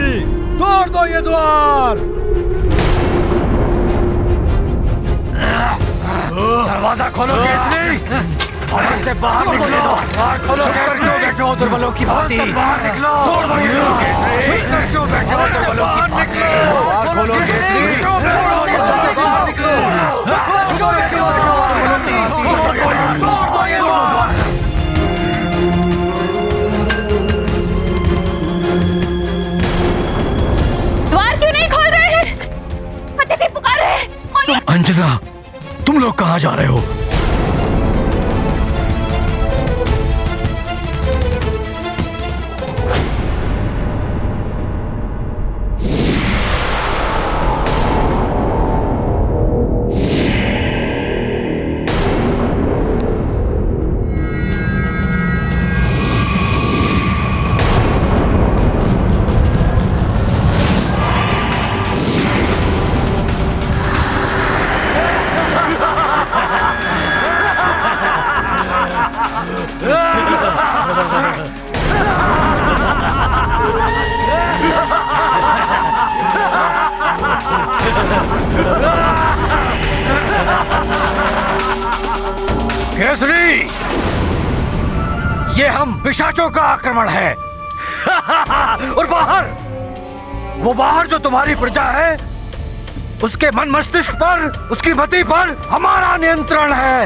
तोड़ दो ये द्वार। दरवाजा खोलो केसरी, फटक से बाहर निकलो। द्वार खोलो केसरी। क्यों बैठे हो दुर्बलों की भांति? बाहर निकलो। तोड़ दो ये द्वार केसरी। क्यों बैठे हो दुर्बलों की भांति? द्वार खोलो केसरी। क्यों बैठे हो दुर्बलों की भांति? क्यों बैठे हो दुर्बलों की भांति? तोड़ दो ये द्वार। द्वार क्यों नहीं खोल रहे हैं? अतिथि पुकार रहे हैं। अंजना, तुम लोग कहाँ जा रहे हो? केसरी, ये हम पिशाचों का आक्रमण है। और वो बाहर जो तुम्हारी प्रजा है, उसके मन मस्तिष्क पर, उसकी मति पर हमारा नियंत्रण है।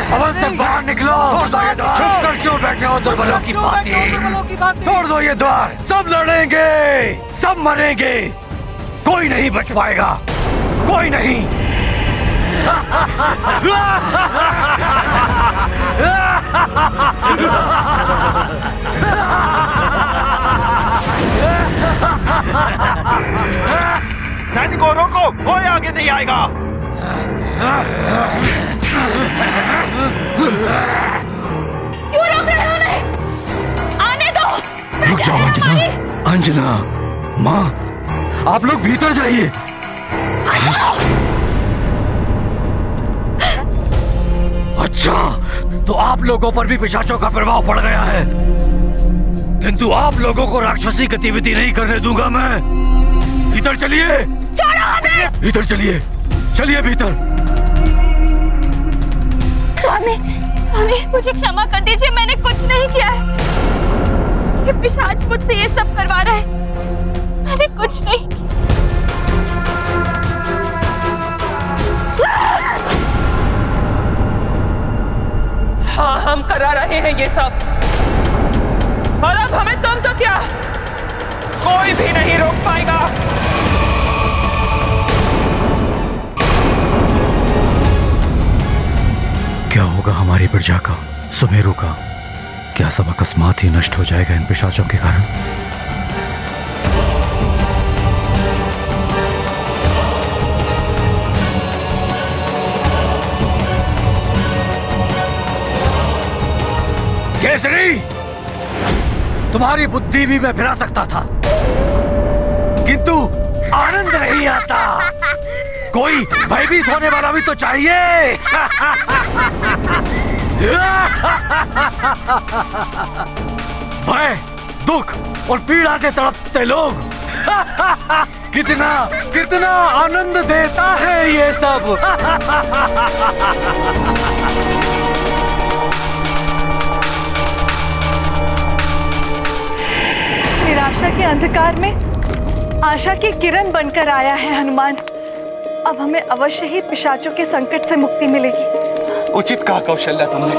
भवन से बाहर निकलो। चुप कर क्यों बैठे हो दुर्बलों की भांति? तोड़ दो ये द्वार। सब लड़ेंगे, सब मरेंगे, कोई नहीं बच पाएगा, कोई नहीं। सैनिकों रोको, कोई आगे नहीं आएगा। क्यों रोक रहे हो उन्हें? आने दो। रुक जाओ अंजना। अंजना, माँ, आप लोग भीतर जाइए। अच्छा, तो आप लोगों पर भी पिशाचों का प्रभाव पड़ गया है, किंतु आप लोगों को राक्षसी गतिविधि नहीं करने दूंगा मैं। भीतर चलिए। छोड़ो हमें। भीतर चलिए, चलिए भीतर। स्वामी, स्वामी, मुझे क्षमा कर दीजिए, मैंने कुछ नहीं किया है। ये पिशाच मुझसे ये सब करवा रहा है, मैंने कुछ नहीं। हाँ, हम करा रहे हैं ये सब, और अब हमें तुम तो क्या, कोई भी नहीं रोक पाएगा। क्या होगा हमारी प्रजा का, सुमेरु का? क्या सब अकस्मात ही नष्ट हो जाएगा इन पिशाचों के कारण? केसरी, तुम्हारी बुद्धि भी मैं फिरा सकता था, किंतु आनंद नहीं आता। कोई भयभीत होने वाला भी तो चाहिए। भय, दुख और पीड़ा से तड़पते लोग, कितना कितना आनंद देता है ये सब। निराशा के अंधकार में आशा की किरण बनकर आया है हनुमान। अब हमें अवश्य ही पिशाचों के संकट से मुक्ति मिलेगी। उचित कहा कौशल्या तुमने।